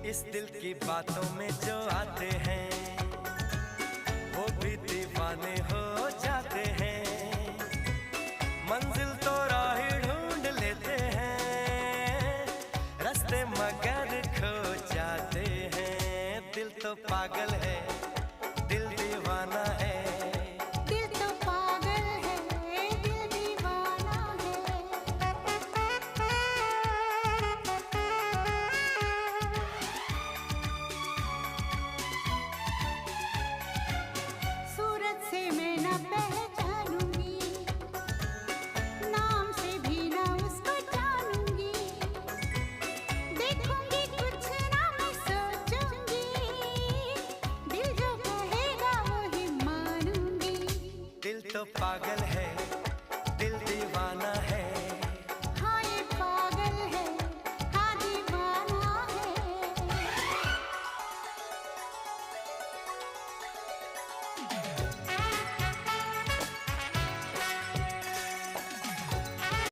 इस दिल की बातों में जो आते हैं वो भी दीवाने हो जाते हैं। मंजिल तो राह ढूंढ लेते हैं, रास्ते मगर खो जाते हैं। दिल तो पागल है, दिल दीवाना है। दिल तो पागल है, दिल दीवाना है। हाँ ये पागल है, हाँ दीवाना है।